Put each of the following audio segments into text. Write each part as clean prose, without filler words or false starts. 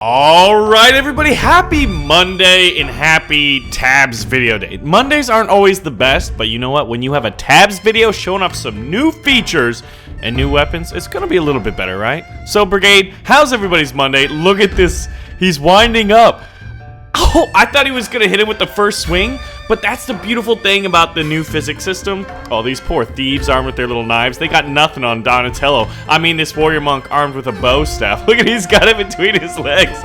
Alright everybody, happy Monday and happy Tabs video day. Mondays aren't always the best, but you know what? When you have a Tabs video showing off some new features and new weapons, it's gonna be a little bit better, right? So Brigade, how's everybody's Monday? Look at this, he's winding up. Oh, I thought he was gonna hit him with the first swing, but that's the beautiful thing about the new physics system. Oh, these poor thieves armed with their little knives. They got nothing on Donatello. I mean, this warrior monk armed with a bow staff. Look at, he's got it between his legs.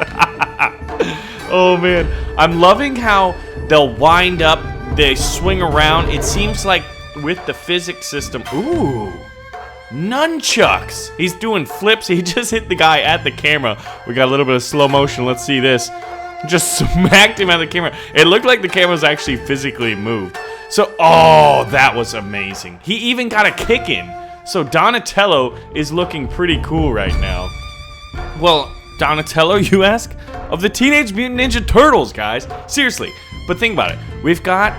Oh man, I'm loving how they'll wind up, they swing around. It seems like with the physics system, ooh, nunchucks. He's doing flips. He just hit the guy at the camera. We got a little bit of slow motion. Let's see this. Just smacked him at the camera. It looked like the camera was actually physically moved. So, oh, that was amazing. He even got a kick in. So Donatello is looking pretty cool right now. Well, Donatello, you ask? Of the Teenage Mutant Ninja Turtles, guys. Seriously. But think about it. We've got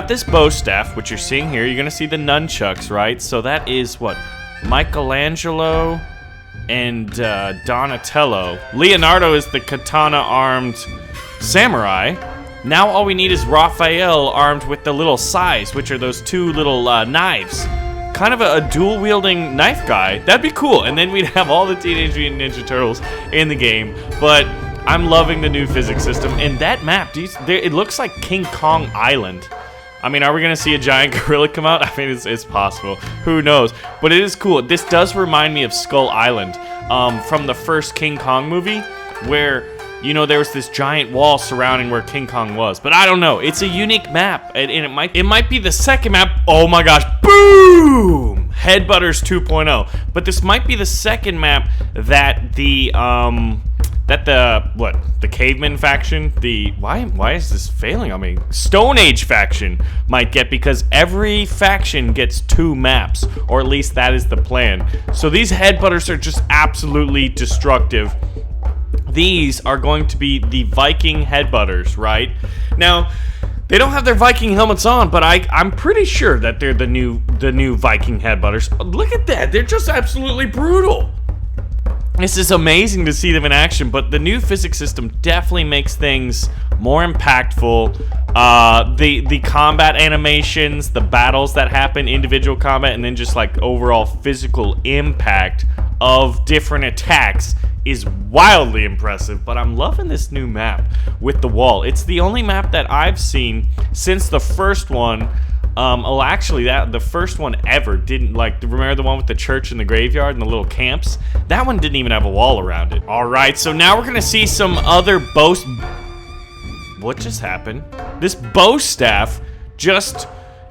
this bow staff, which you're seeing here. You're gonna see the nunchucks, right? So that is what? Michelangelo and Donatello. Leonardo is the katana-armed samurai. Now all we need is Raphael armed with the little sais, which are those two little knives. Kind of a dual-wielding knife guy. That'd be cool. And then we'd have all the Teenage Mutant Ninja Turtles in the game. But I'm loving the new physics system. And that map, it looks like King Kong Island. I mean, are we going to see a giant gorilla come out? I mean, it's possible. Who knows? But it is cool. This does remind me of Skull Island from the first King Kong movie where, you know, there was this giant wall surrounding where King Kong was. But I don't know. It's a unique map. And it might be the second map. Oh my gosh. Boom! Headbutters 2.0. But this might be the second map that the caveman faction, why is this failing on me? Stone Age faction might get, because every faction gets 2 maps, or at least that is the plan. So these headbutters are just absolutely destructive. These are going to be the Viking headbutters, right? Now, they don't have their Viking helmets on, but I'm pretty sure that they're the new Viking headbutters. Look at that, they're just absolutely brutal. This is amazing to see them in action, but the new physics system definitely makes things more impactful. The combat animations, the battles that happen, individual combat, and then just like overall physical impact of different attacks is wildly impressive. But I'm loving this new map with the wall. It's the only map that I've seen since the first one. Well, actually, the first one ever didn't, like, remember the one with the church and the graveyard and the little camps? That one didn't even have a wall around it. Alright, so now we're gonna see some other bow... What just happened? This bow staff just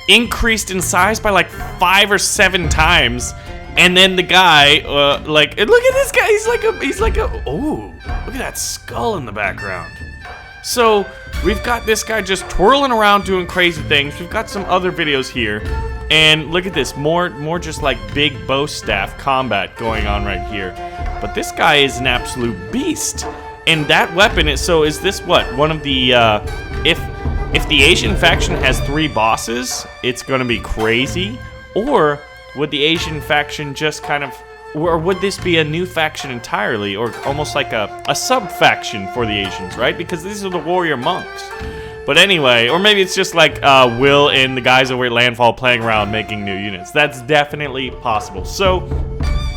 increased in size by like 5 or 7 times. And then the guy, like, and look at this guy, he's like a, oh, look at that skull in the background. So, we've got this guy just twirling around doing crazy things. We've got some other videos here. And look at this, more just like big bow staff combat going on right here. But this guy is an absolute beast. And that weapon is, so is this what? One of the, if the Asian faction has 3 bosses, it's gonna be crazy. Or would the Asian faction just kind of, or would this be a new faction entirely, or almost like a sub-faction for the Asians, right? Because these are the warrior monks. But anyway, or maybe it's just like Will and the guys over at Landfall playing around making new units. That's definitely possible. So,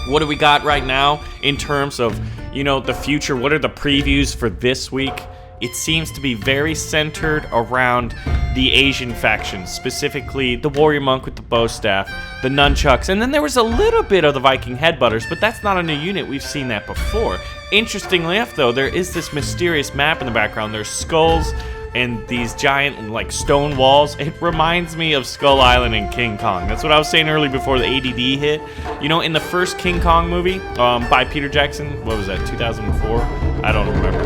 what do we got right now in terms of, you know, the future? What are the previews for this week? It seems to be very centered around the Asian faction, specifically the warrior monk with the bow staff, the nunchucks, and then there was a little bit of the Viking headbutters, but that's not a new unit. We've seen that before. Interestingly enough, though, there is this mysterious map in the background. There's skulls and these giant, like, stone walls. It reminds me of Skull Island and King Kong. That's what I was saying earlier before the ADD hit. You know, in the first King Kong movie by Peter Jackson, what was that, 2004? I don't remember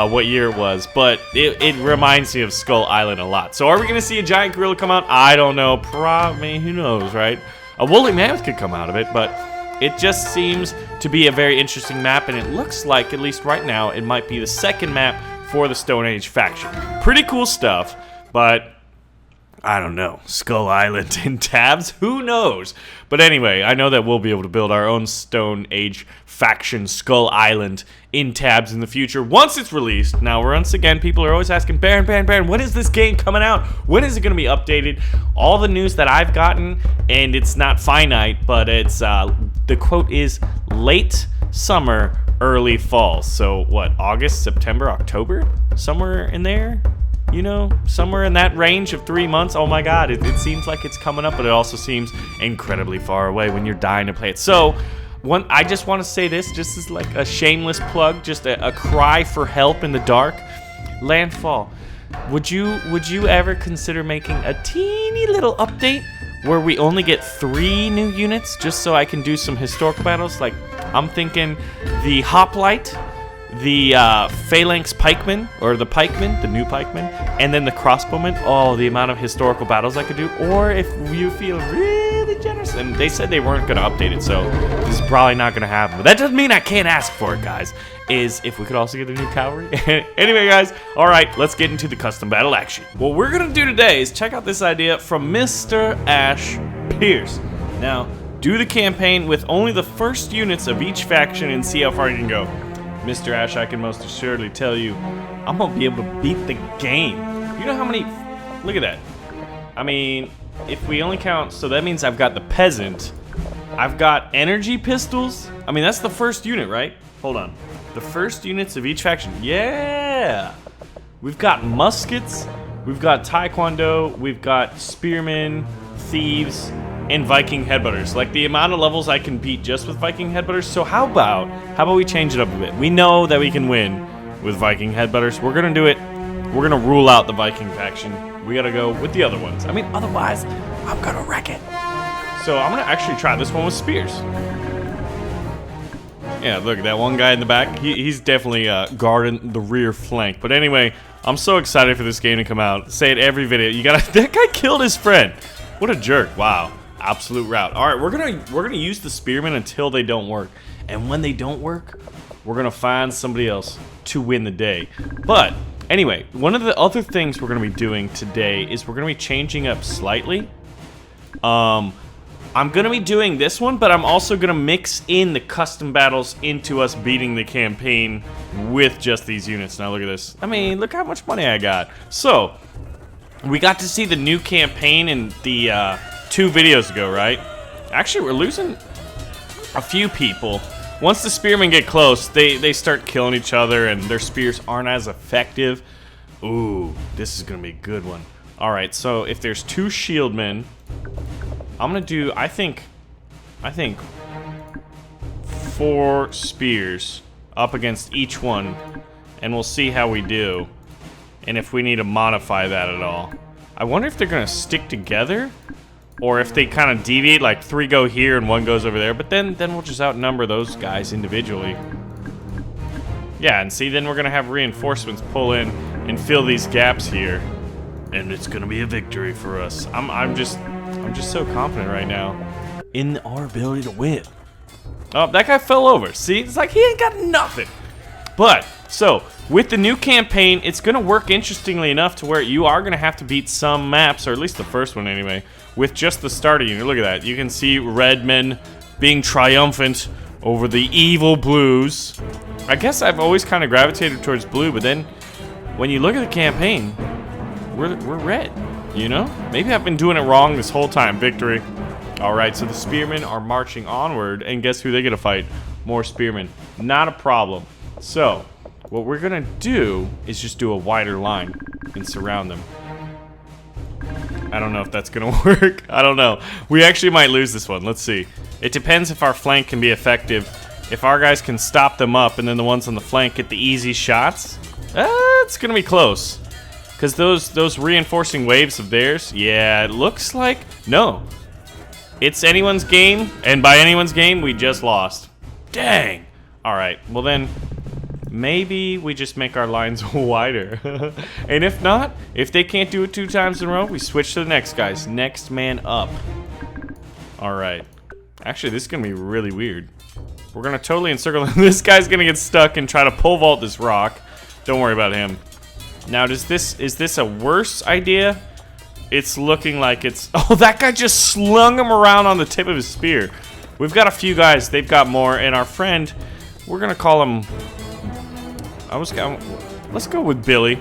what year it was, but it reminds me of Skull Island a lot. So are we going to see a giant gorilla come out? I don't know. Probably, who knows, right? A woolly mammoth could come out of it, but it just seems to be a very interesting map, and it looks like, at least right now, it might be the second map for the Stone Age faction. Pretty cool stuff, but I don't know, Skull Island in tabs? Who knows? But anyway, I know that we'll be able to build our own Stone Age faction Skull Island in tabs in the future once it's released. Now, once again, people are always asking, Baron, when is this game coming out? When is it going to be updated? All the news that I've gotten, and it's not finite, but it's, the quote is late summer, early fall. So what, August, September, October? Somewhere in there? You know, somewhere in that range of 3 months. Oh my god, it seems like it's coming up, but it also seems incredibly far away when you're dying to play it. So, I just want to say this, just as like a shameless plug, just a cry for help in the dark. Landfall, would you ever consider making a teeny little update where we only get 3 new units, just so I can do some historical battles? Like, I'm thinking the Hoplite, the Phalanx Pikeman, or the Pikeman, the new Pikeman, and then the Crossbowman. Oh, the amount of historical battles I could do. Or if you feel really generous, and they said they weren't going to update it, so this is probably not going to happen. But that doesn't mean I can't ask for it, guys. Is if we could also get a new cavalry. Anyway, guys, all right, let's get into the custom battle action. What we're going to do today is check out this idea from Mr. Ash Pierce. Now, do the campaign with only the first units of each faction and see how far you can go. Mr. Ash, I can most assuredly tell you, I'm gonna be able to beat the game. You know how many... Look at that. I mean, if we only count... So that means I've got the Peasant. I've got energy pistols. I mean, that's the first unit, right? Hold on. The first units of each faction. Yeah! We've got muskets. We've got taekwondo. We've got spearmen, thieves, and Viking headbutters. Like, the amount of levels I can beat just with Viking headbutters. So how about we change it up a bit? We know that we can win with Viking headbutters. We're gonna do it. We're gonna rule out the Viking faction. We gotta go with the other ones. I mean, otherwise, I'm gonna wreck it. So I'm gonna actually try this one with spears. Yeah, look at that one guy in the back. He's definitely guarding the rear flank. But anyway, I'm so excited for this game to come out. Say it every video. That guy killed his friend. What a jerk! Wow. Absolute route. All right, we're gonna use the spearmen until they don't work, and when they don't work, we're gonna find somebody else to win the day. But anyway, one of the other things we're gonna be doing today is we're gonna be changing up slightly. I'm gonna be doing this one, but I'm also gonna mix in the custom battles into us beating the campaign with just these units. Now look at this. I mean, look how much money I got. So we got to see the new campaign in the 2 videos ago, right? Actually, we're losing a few people. Once the spearmen get close, they start killing each other, and their spears aren't as effective. Ooh, this is gonna be a good one. All right, so if there's 2 shieldmen, I'm gonna do, I think 4 spears up against each one, and we'll see how we do, and if we need to modify that at all. I wonder if they're gonna stick together, or if they kind of deviate, like 3 go here and 1 goes over there, but then we'll just outnumber those guys individually. Yeah, and see, then we're gonna have reinforcements pull in and fill these gaps here, and it's gonna be a victory for us. I'm just so confident right now in our ability to win. Oh, that guy fell over. See, it's like he ain't got nothing. But so with the new campaign, it's gonna work interestingly enough to where you are gonna have to beat some maps, or at least the first one anyway, with just the starter unit. Look at that. You can see red men being triumphant over the evil blues. I guess I've always kind of gravitated towards blue, but then when you look at the campaign, we're red, you know? Maybe I've been doing it wrong this whole time. Victory. All right, so the spearmen are marching onward, and guess who they get to fight? More spearmen. Not a problem. So what we're gonna do is just do a wider line and surround them. I don't know if that's gonna work. I don't know. We actually might lose this one. Let's see. It depends if our flank can be effective. If our guys can stop them up and then the ones on the flank get the easy shots, it's gonna be close. Because those reinforcing waves of theirs, yeah, it looks like, no. It's anyone's game, and by anyone's game, we just lost. Dang. All right, well then, maybe we just make our lines wider. And if not, if they can't do it 2 times in a row, we switch to the next guys. Next man up. All right. Actually, this is gonna be really weird. We're gonna totally encircle him. This guy's gonna get stuck and try to pole vault this rock. Don't worry about him. Now, is this a worse idea? it's looking like it's... Oh, that guy just slung him around on the tip of his spear. We've got a few guys. They've got more. And our friend, we're going to call him... Let's go with Billy.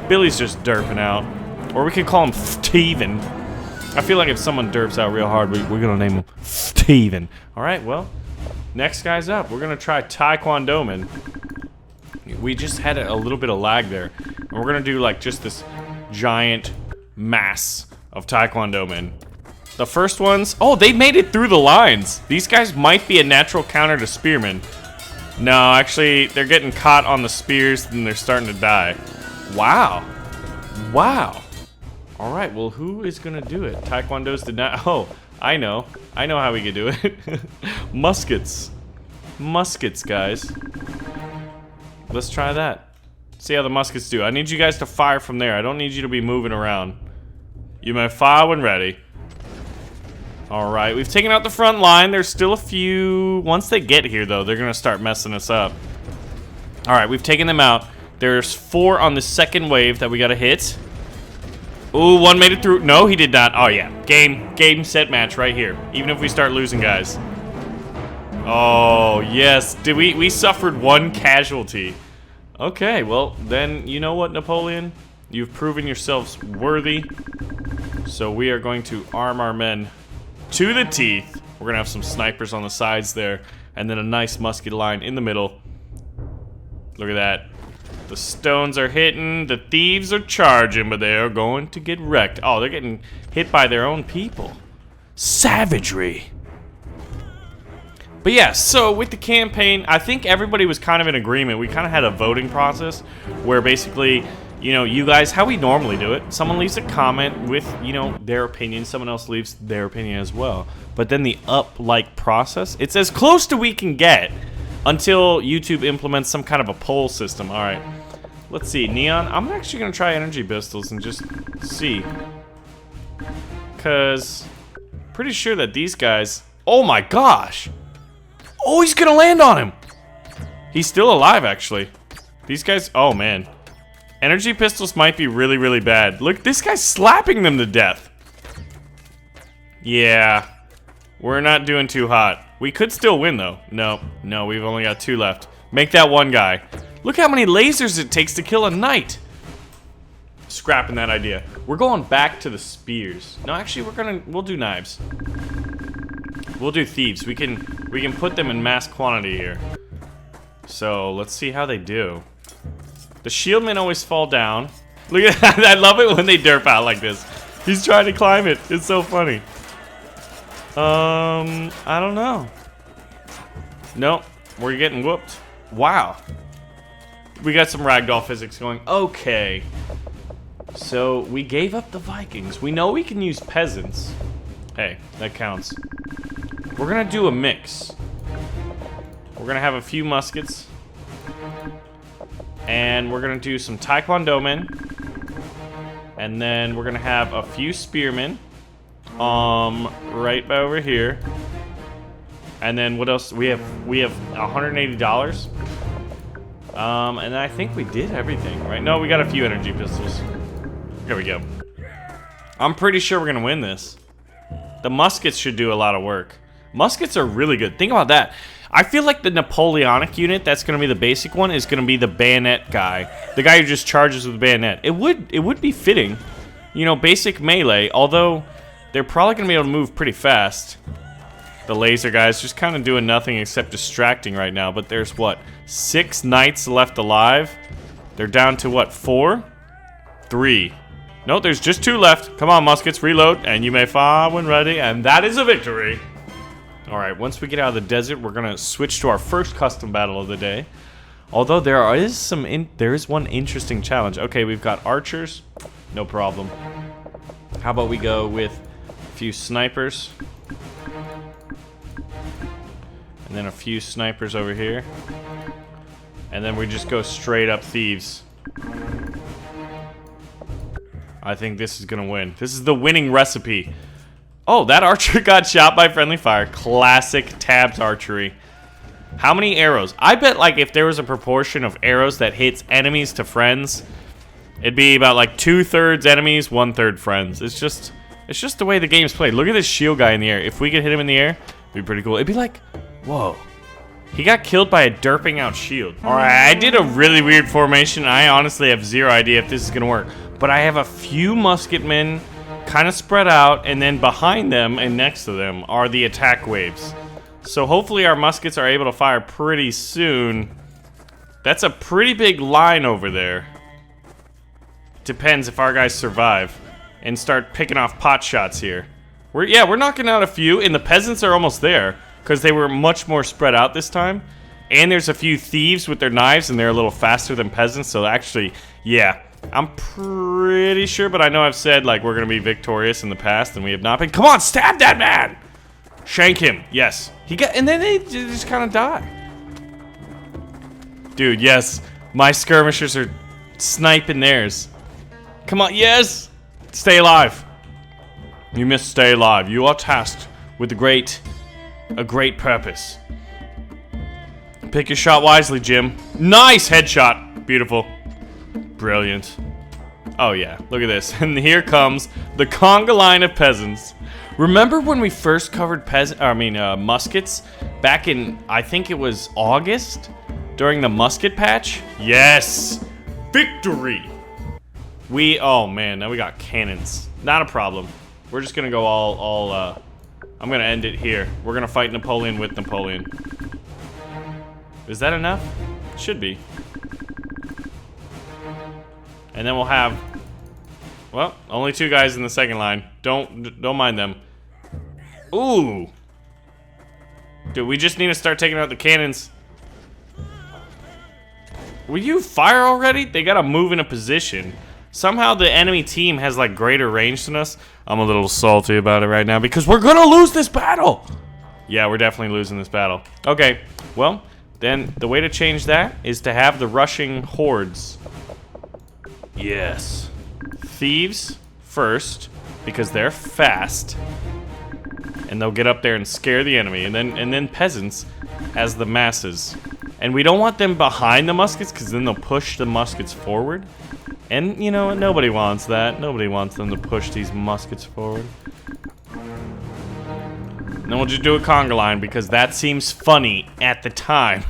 Billy's just derping out. Or we could call him Steven. I feel like if someone derps out real hard, we're going to name him Steven. All right, well, next guy's up. We're going to try Taekwondo Man. We just had a little bit of lag there. And we're going to do like just this giant mass of Taekwondo Men. The first ones, oh, they made it through the lines. These guys might be a natural counter to spearmen. No, actually, they're getting caught on the spears and they're starting to die. Wow. Wow. All right, well, who is going to do it? Taekwondo's did not. Oh, I know. I know how we could do it. Muskets. Muskets, guys. Let's try that. See how the muskets do. I need you guys to fire from there. I don't need you to be moving around. You may fire when ready. All right, we've taken out the front line. There's still a few. Once they get here, though, they're going to start messing us up. All right, we've taken them out. There's 4 on the second wave that we got to hit. Ooh, one made it through. No, he did not. Oh, yeah. Game, set, match right here. Even if we start losing, guys. Oh, yes. We suffered 1 casualty. Okay, well, then, you know what, Napoleon? You've proven yourselves worthy. So we are going to arm our men to the teeth. We're going to have some snipers on the sides there. And then a nice musket line in the middle. Look at that. The stones are hitting, the thieves are charging, but they are going to get wrecked. Oh, they're getting hit by their own people. Savagery. But yeah, so with the campaign, I think everybody was kind of in agreement. We kind of had a voting process where basically, you know, you guys, how we normally do it, someone leaves a comment with, you know, their opinion, someone else leaves their opinion as well. But then the up-like process, it's as close to we can get until YouTube implements some kind of a poll system. All right. Let's see, Neon. I'm actually going to try energy pistols and just see. Because pretty sure that these guys... Oh my gosh! Oh, he's going to land on him! He's still alive, actually. These guys... Oh, man. Energy pistols might be really, really bad. Look, this guy's slapping them to death. Yeah. We're not doing too hot. We could still win, though. No, we've only got 2 left. Make that 1 guy. Look how many lasers it takes to kill a knight. Scrapping that idea. We're going back to the spears. No, actually, we'll do knives. We'll do thieves. We can put them in mass quantity here. So let's see how they do. The shieldmen always fall down. Look at that. I love it when they derp out like this. He's trying to climb it. It's so funny. I don't know. Nope, we're getting whooped. Wow. We got some ragdoll physics going. Okay. So, we gave up the Vikings. We know we can use peasants. Hey, that counts. We're gonna do a mix. We're gonna have a few muskets. And we're gonna do some Taekwondo men. And then we're gonna have a few spearmen. Right by over here. And then what else? We have $180. And I think we did everything, right? No, we got a few energy pistols. Here we go. I'm pretty sure we're gonna win this. The muskets should do a lot of work. Muskets are really good. Think about that. I feel like the Napoleonic unit, that's gonna be the basic one, is gonna be the bayonet guy. The guy who just charges with the bayonet. It would be fitting. You know, basic melee, although they're probably gonna be able to move pretty fast. The laser guys just kind of doing nothing except distracting right now. But there's what? 6 knights left alive. They're down to what? 4? 3. No, there's just 2 left. Come on, muskets, reload, and you may fire when ready. And that is a victory. All right, once we get out of the desert, we're gonna switch to our first custom battle of the day. Although there is one interesting challenge. Okay, we've got archers, no problem. How about we go with a few snipers? And then a few snipers over here. And then we just go straight up thieves. I think this is gonna win. This is the winning recipe. Oh, that archer got shot by friendly fire. Classic tabbed archery. How many arrows? I bet like if there was a proportion of arrows that hits enemies to friends, It'd be about like 2/3 enemies, 1/3 friends. It's just the way the game's played. Look at this shield guy in the air. If we could hit him in the air, it'd be pretty cool. It'd be like, whoa. He got killed by a derping out shield. Alright, I did a really weird formation. I honestly have zero idea if this is gonna work. But I have a few musketmen kind of spread out, and then behind them and next to them are the attack waves. So hopefully our muskets are able to fire pretty soon. That's a pretty big line over there. Depends if our guys survive and start picking off pot shots here. We're knocking out a few, and the peasants are almost there because they were much more spread out this time. And there's a few thieves with their knives, and they're a little faster than peasants. So actually, yeah, I'm pretty sure, but I know I've said like we're gonna be victorious in the past, and we have not been. Come on, stab that man! Shank him. Yes, he got, and then they just kind of die. Dude, yes, my skirmishers are sniping theirs. Come on, yes! Stay alive. You must stay alive. You are tasked with a great purpose. Pick your shot wisely, Jim. Nice headshot. Beautiful. Brilliant. Oh yeah, look at this. And here comes the conga line of peasants. Remember when we first covered muskets back in, I think it was August? During the musket patch? Yes! Victory! Oh man, now we got cannons. Not a problem. We're just gonna go I'm gonna end it here. We're gonna fight Napoleon with Napoleon. Is that enough? Should be. And then we'll have, well, only 2 guys in the second line. Don't mind them. Ooh! Dude, we just need to start taking out the cannons. Will you fire already? They gotta move in a position. Somehow the enemy team has like greater range than us. I'm a little salty about it right now because we're gonna lose this battle. Yeah, we're definitely losing this battle. Okay, well, then the way to change that is to have the rushing hordes. Yes. Thieves first, because they're fast. And they'll get up there and scare the enemy. And then peasants as the masses. And we don't want them behind the muskets, because then they'll push the muskets forward. And, you know, nobody wants that. Nobody wants them to push these muskets forward. And then we'll just do a conga line, because that seems funny at the time.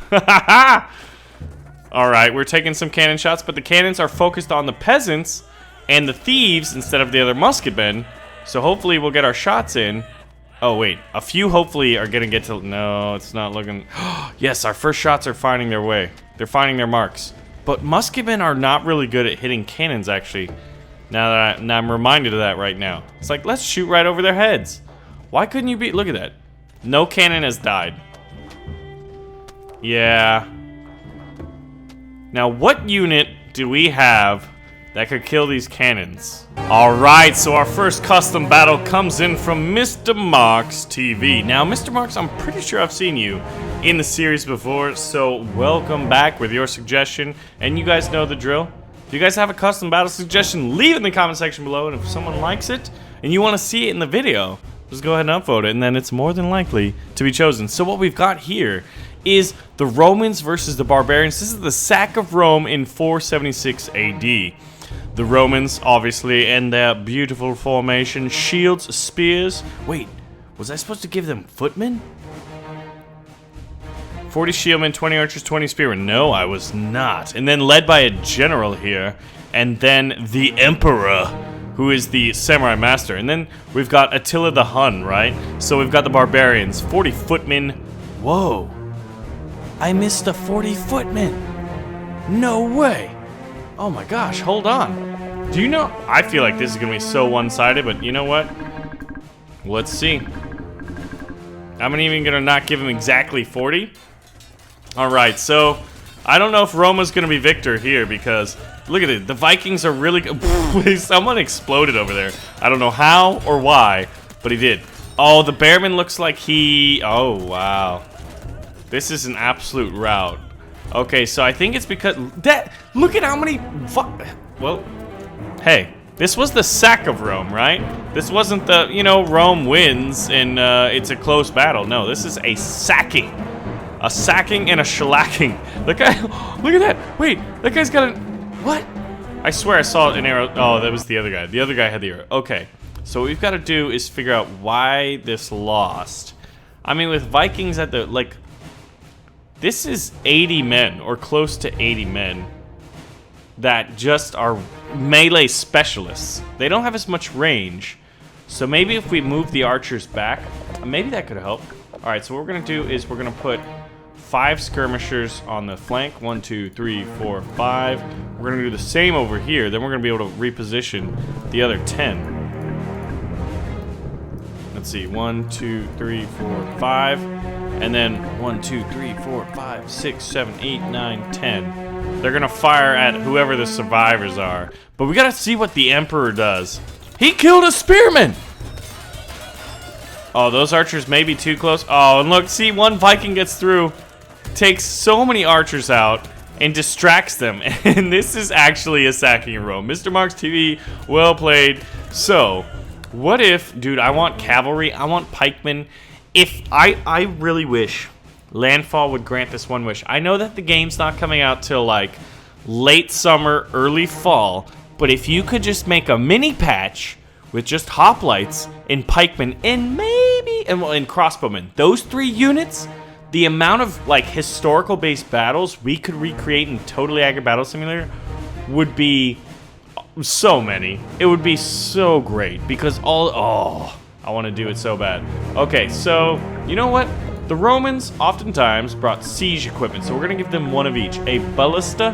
Alright, we're taking some cannon shots, but the cannons are focused on the peasants and the thieves instead of the other musketmen. So hopefully we'll get our shots in. Oh, wait. A few hopefully are going to get to... No, it's not looking... Yes, our first shots are finding their way. They're finding their marks. But musketmen are not really good at hitting cannons, actually. Now I'm reminded of that right now. It's like, let's shoot right over their heads. Why couldn't you be... Look at that. No cannon has died. Yeah. Now, what unit do we have that could kill these cannons? Alright, so our first custom battle comes in from Mr. Marks TV. Now, Mr. Marks, I'm pretty sure I've seen you in the series before, so welcome back with your suggestion. And you guys know the drill. If you guys have a custom battle suggestion, leave it in the comment section below, and if someone likes it and you want to see it in the video, just go ahead and upvote it, and then it's more than likely to be chosen. So what we've got here is the Romans versus the barbarians. This is the sack of Rome in 476 AD. The Romans, obviously, in their beautiful formation, shields, spears. Wait, was I supposed to give them footmen? 40 shieldmen, 20 archers, 20 spearmen. No, I was not. And then led by a general here, and then the emperor, who is the samurai master. And then we've got Attila the Hun, right? So we've got the barbarians, 40 footmen. Whoa. I missed the 40 footmen. No way. Oh my gosh, hold on. Do you know? I feel like this is gonna be so one-sided, but you know what? Let's see. I'm even gonna not give him exactly 40. Alright, so I don't know if Roma's gonna be victor here because look at it, the Vikings are really good. Someone exploded over there. I don't know how or why, but he did. Oh, the Bearman looks like he... Oh, wow. This is an absolute rout. Okay, so I think it's because that. Look at how many. Well, hey, this was the sack of Rome, right? This wasn't the, you know, Rome wins and it's a close battle. No, this is a sacking and a shellacking. The guy, look at that. Wait, that guy's got a what? I swear I saw an arrow. Oh, that was the other guy. The other guy had the arrow. Okay. So what we've got to do is figure out why this lost. I mean, with Vikings at the, like, this is 80 men, or close to 80 men, that just are melee specialists. They don't have as much range. So maybe if we move the archers back, maybe that could help. Alright, so what we're going to do is we're going to put 5 skirmishers on the flank. 1, 2, 3, 4, 5. We're going to do the same over here. Then we're going to be able to reposition the other 10. Let's see, 1, 2, 3, 4, 5. And then 1, 2, 3, 4, 5, 6, 7, 8, 9, 10. They're going to fire at whoever the survivors are. But we got to see what the Emperor does. He killed a spearman! Oh, those archers may be too close. Oh, and look, see, one Viking gets through, takes so many archers out, and distracts them. And this is actually a sacking in Rome. Mr. Marks TV, well played. So, what if, dude, I want cavalry, I want pikemen. If, I really wish Landfall would grant this one wish. I know that the game's not coming out till, like, late summer, early fall, but if you could just make a mini patch with just hoplites and pikemen and maybe and crossbowmen, those 3 units, the amount of like historical based battles we could recreate in Totally Accurate Battle Simulator would be so many. It would be so great because I want to do it so bad. Okay, so you know what? The Romans oftentimes brought siege equipment, so we're gonna give them one of each: a ballista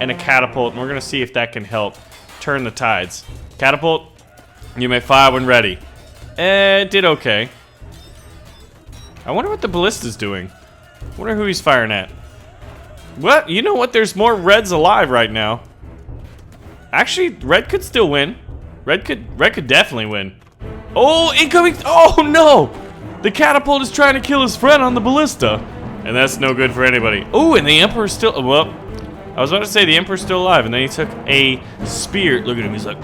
and a catapult, and we're gonna see if that can help turn the tides. Catapult, you may fire when ready. It did okay. I wonder what the ballista's doing. Wonder who he's firing at. What? You know what? There's more reds alive right now. Actually, red could still win. Red could definitely win. Oh, incoming! Oh no! The catapult is trying to kill his friend on the ballista, and that's no good for anybody. Oh, and the Emperor's still. Well, I was about to say the Emperor's still alive, and then he took a spear. Look at him. He's like,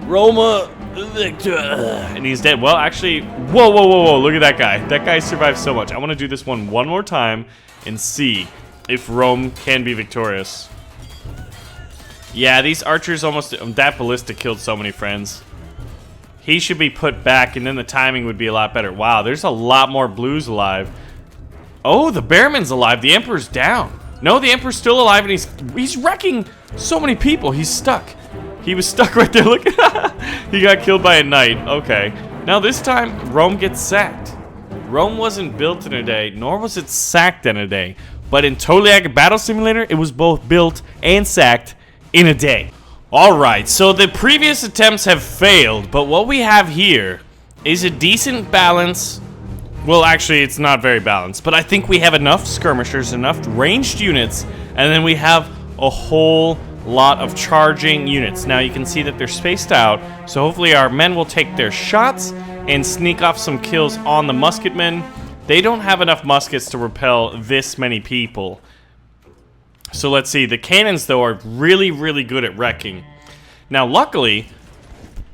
Roma Victor, and he's dead. Well, actually, whoa, whoa, whoa, whoa! Look at that guy. That guy survived so much. I want to do this one more time and see if Rome can be victorious. Yeah, these archers almost. That ballista killed so many friends. He should be put back, and then the timing would be a lot better. Wow, there's a lot more blues alive. Oh, the Bearman's alive. The Emperor's down. No, the Emperor's still alive, and he's wrecking so many people. He's stuck. He was stuck right there. Look, he got killed by a knight. Okay. Now this time, Rome gets sacked. Rome wasn't built in a day, nor was it sacked in a day. But in Totally Accurate Battle Simulator, it was both built and sacked in a day. Alright, so the previous attempts have failed, but what we have here is a decent balance. Well, actually, it's not very balanced, but I think we have enough skirmishers, enough ranged units, and then we have a whole lot of charging units. Now you can see that they're spaced out, so hopefully our men will take their shots and sneak off some kills on the musketmen. They don't have enough muskets to repel this many people. So let's see, the cannons though are really, really good at wrecking. Now luckily,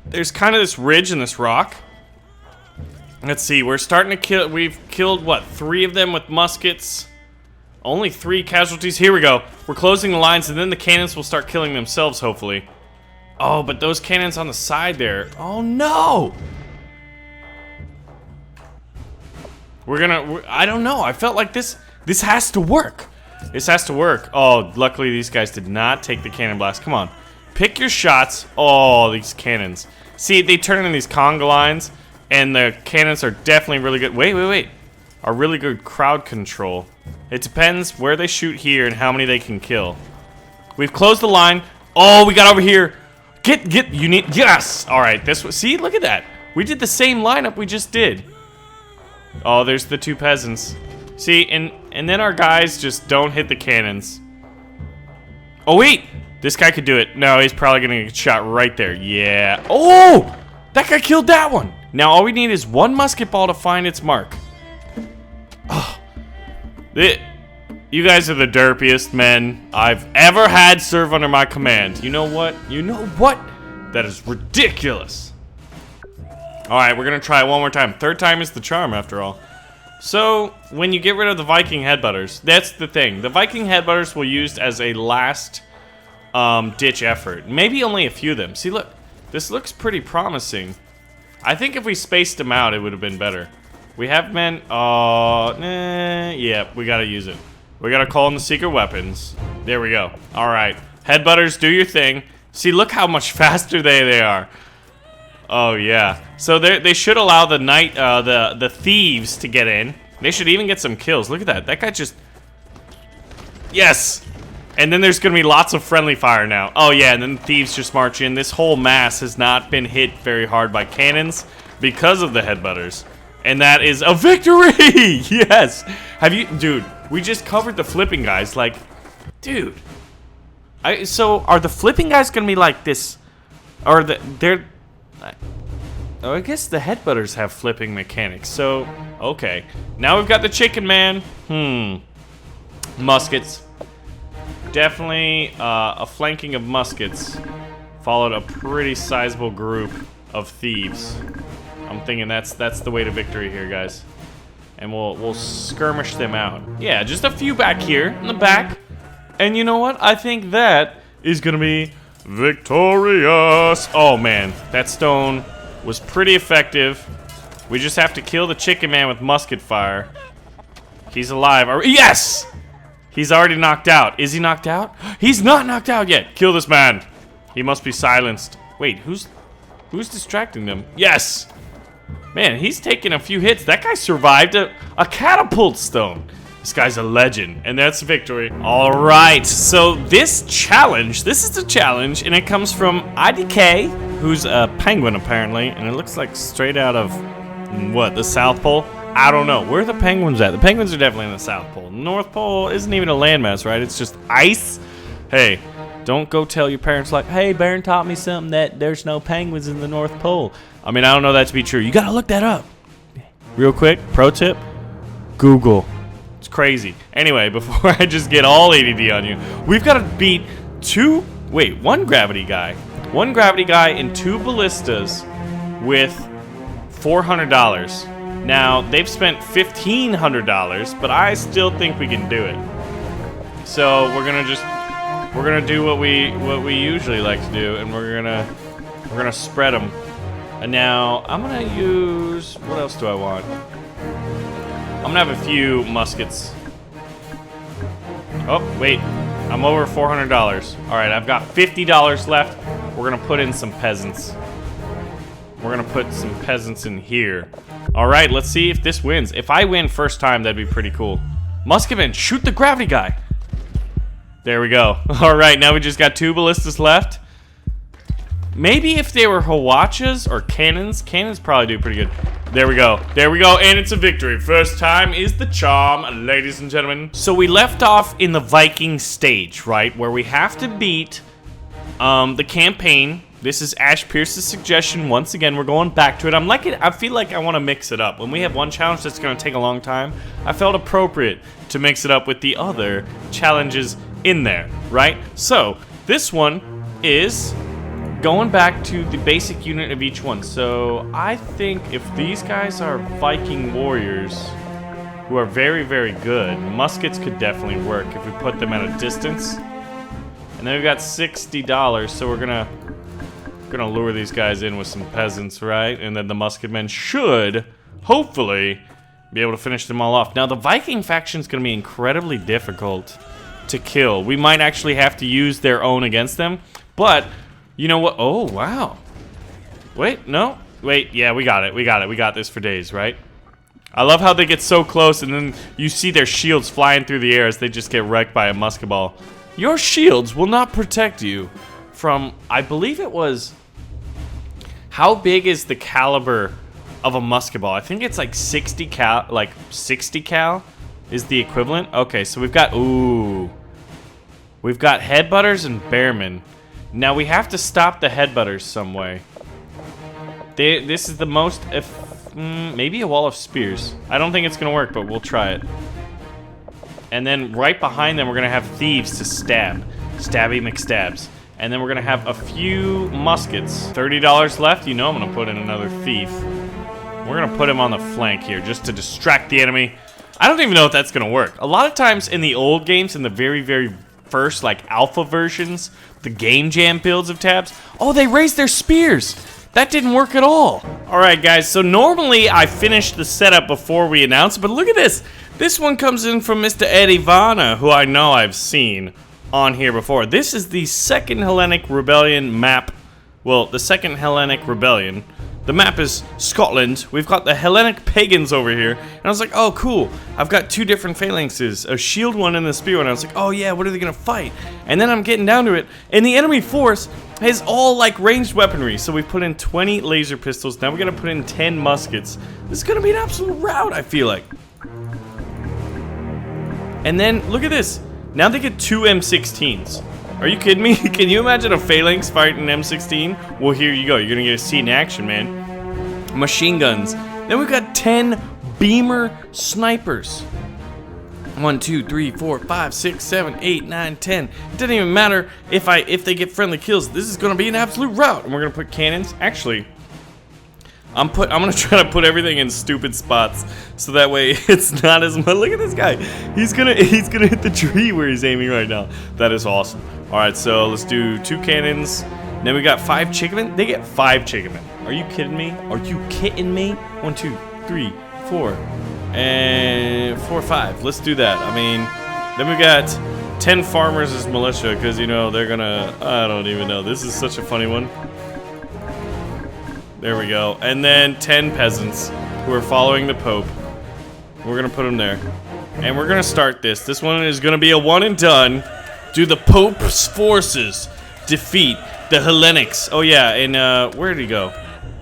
there's kind of this ridge in this rock. Let's see, we're starting to kill, we've killed what, 3 of them with muskets? Only 3 casualties. Here we go. We're closing the lines, and then the cannons will start killing themselves, hopefully. Oh, but those cannons on the side there. Oh, no! I don't know. I felt like this has to work. This has to work. Oh, luckily these guys did not take the cannon blast. Come on. Pick your shots. Oh, these cannons. See, they turn into these conga lines, and the cannons are definitely really good. Wait. Are really good crowd control. It depends where they shoot here and how many they can kill. We've closed the line. Oh, we got over here. You need, yes. All right, this was, see, look at that. We did the same lineup we just did. Oh, there's the 2 peasants. See, and then our guys just don't hit the cannons. Oh, wait. This guy could do it. No, he's probably going to get shot right there. Yeah. Oh, that guy killed that one. Now, all we need is 1 musket ball to find its mark. Oh. You guys are the derpiest men I've ever had serve under my command. You know what? You know what? That is ridiculous. Alright, we're going to try it one more time. 3rd time is the charm, after all. So, when you get rid of the Viking headbutters, that's the thing. The Viking headbutters were used as a last ditch effort. Maybe only a few of them. See, look, this looks pretty promising. I think if we spaced them out, it would have been better. We have men. Oh, yeah, we gotta use it. We gotta call in the secret weapons. There we go. All right, headbutters, do your thing. See, look how much faster they are. Oh yeah. So they should allow the the thieves to get in. They should even get some kills. Look at that. That guy just. Yes. And then there's gonna be lots of friendly fire now. Oh yeah, and then the thieves just march in. This whole mass has not been hit very hard by cannons because of the headbutters. And that is a victory! Yes! Have you... Dude, we just covered the flipping guys. Like, dude. So, are the flipping guys gonna be like this? Or they're... Oh, I guess the headbutters have flipping mechanics. So, okay. Now we've got the chicken man. Muskets. Definitely a flanking of muskets followed a pretty sizable group of thieves. I'm thinking that's the way to victory here, guys. And we'll skirmish them out. Yeah, just a few back here in the back. And you know what? I think that is gonna be victorious. Oh man, that stone was pretty effective. We just have to kill the chicken man with musket fire. He's alive. Yes! He's already knocked out. Is he knocked out? He's not knocked out yet. Kill this man. He must be silenced. Wait, who's distracting them? Yes! Man, he's taking a few hits. That guy survived a catapult stone. This guy's a legend, and that's victory. All right, so this is the challenge, and it comes from IDK, who's a penguin apparently, and it looks like straight out of, what, the South Pole? I don't know. Where are the penguins at? The penguins are definitely in the South Pole. The North Pole isn't even a landmass, right? It's just ice. Hey, don't go tell your parents like, hey, Baron taught me something that there's no penguins in the North Pole. I mean, I don't know that to be true. You gotta look that up. Real quick, pro tip, Google. It's crazy. Anyway, before I just get all ADD on you, we've got to beat one gravity guy. One gravity guy and 2 ballistas with $400. Now, they've spent $1,500, but I still think we can do it. So, we're gonna do what we usually like to do, and we're gonna spread them. And now, I'm gonna use, what else do I want? I'm gonna have a few muskets. Oh, wait, I'm over $400. All right, I've got $50 left. We're gonna put in some peasants. We're gonna put some peasants in here. All right, let's see if this wins. If I win first time, that'd be pretty cool. Musketman, shoot the gravity guy. There we go. All right, now we just got 2 ballistas left. Maybe if they were Hawachas or cannons probably do pretty good. There we go. There we go, and it's a victory. First time is the charm, ladies and gentlemen. So we left off in the Viking stage, right? Where we have to beat the campaign. This is Ash Pierce's suggestion. Once again, we're going back to it. I feel like I want to mix it up. When we have one challenge that's going to take a long time, I felt appropriate to mix it up with the other challenges in there, right? So, this one is going back to the basic unit of each one. So, I think if these guys are Viking warriors who are very, very good, muskets could definitely work if we put them at a distance. And then we've got $60, so we're gonna lure these guys in with some peasants, right? And then the musketmen should, hopefully, be able to finish them all off. Now, the Viking faction's gonna be incredibly difficult to kill. We might actually have to use their own against them, but you know what? Oh, wow. Wait, no. Wait, yeah, we got it. We got this for days, right? I love how they get so close and then you see their shields flying through the air as they just get wrecked by a musket ball. Your shields will not protect you from, I believe it was, how big is the caliber of a musket ball? I think it's like 60 cal, is the equivalent. Okay, so we've got, we've got headbutters and bearmen. Now we have to stop the headbutters some way. This is the most, maybe a wall of spears. I don't think it's gonna work, but we'll try it. And then right behind them, we're gonna have thieves to stab. Stabby McStabs. And then we're gonna have a few muskets. $30 left, you know I'm gonna put in another thief. We're gonna put him on the flank here just to distract the enemy. I don't even know if that's gonna work. A lot of times in the old games, in the very, very first, like, alpha versions, the game jam builds of tabs. Oh, they raised their spears. That didn't work at all. All right, guys, so normally I finish the setup before we announce, but look at this. This one comes in from Mr. Eddie Vanna, who I know I've seen on here before. This is the second Hellenic Rebellion map. Well, the second Hellenic Rebellion. The map is Scotland. We've got the Hellenic pagans over here. And I was like, oh, cool. I've got two different phalanxes, a shield one and a spear one. I was like, oh, yeah, what are they going to fight? And then I'm getting down to it. And the enemy force has all, like, ranged weaponry. So we put in 20 laser pistols. Now we're going to put in 10 muskets. This is going to be an absolute rout, I feel like. And then, look at this. Now they get 2 M16s. Are you kidding me? Can you imagine a phalanx fighting an M16? Well, here you go. You're gonna get to see in action, man. Machine guns. Then we've got 10 beamer snipers. 1, 2, 3, 4, 5, 6, 7, 8, 9, 10. It doesn't even matter if they get friendly kills. This is gonna be an absolute rout. And we're gonna put cannons. Actually, I'm gonna try to put everything in stupid spots so that way it's not as much. Look at this guy. He's gonna hit the tree where he's aiming right now. That is awesome. All right, so let's do 2 cannons. Then we got 5 chickenmen. They get 5 chickenmen. Are you kidding me? Are you kidding me? 1, 2, 3, 4, and 4, 5. Let's do that. I mean, then we got 10 farmers as militia because you know they're gonna. I don't even know. This is such a funny one. There we go. And then 10 peasants who are following the Pope. We're gonna put them there. And we're gonna start this. This one is gonna be a one and done. Do the Pope's forces defeat the Hellenics? Oh yeah, and where did he go?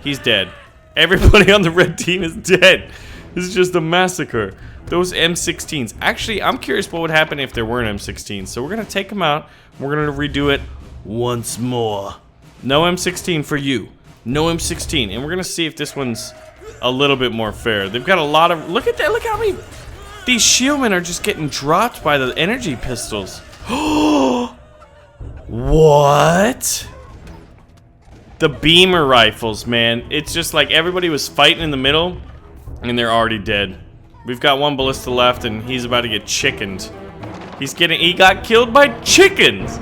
He's dead. Everybody on the red team is dead. This is just a massacre. Those M16s. Actually, I'm curious what would happen if there weren't M16s. So we're gonna take them out. We're gonna redo it once more. No M16 for you. No M16. And we're gonna see if this one's a little bit more fair. They've got a lot of. Look at that. Look how many. These shieldmen are just getting dropped by the energy pistols. What? The beamer rifles, man. It's just like everybody was fighting in the middle and they're already dead. We've got one ballista left and he's about to get chickened. He got killed by chickens.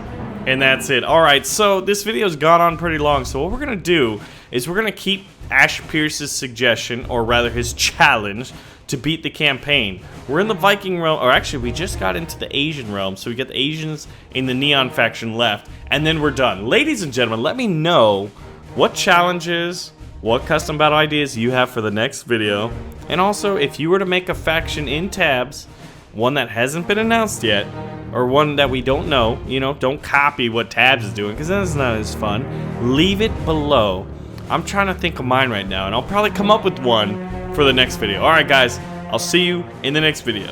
And that's it. Alright, so this video's gone on pretty long. So what we're gonna do is we're gonna keep Ash Pierce's suggestion, or rather his challenge, to beat the campaign. We're in the Viking realm, or actually we just got into the Asian realm, so we got the Asians in the Neon faction left, and then we're done. Ladies and gentlemen, let me know what challenges, what custom battle ideas you have for the next video, and also if you were to make a faction in tabs, one that hasn't been announced yet, or one that we don't know, you know, don't copy what tabs is doing, because that's not as fun. Leave it below. I'm trying to think of mine right now, and I'll probably come up with one for the next video. Alright guys, I'll see you in the next video.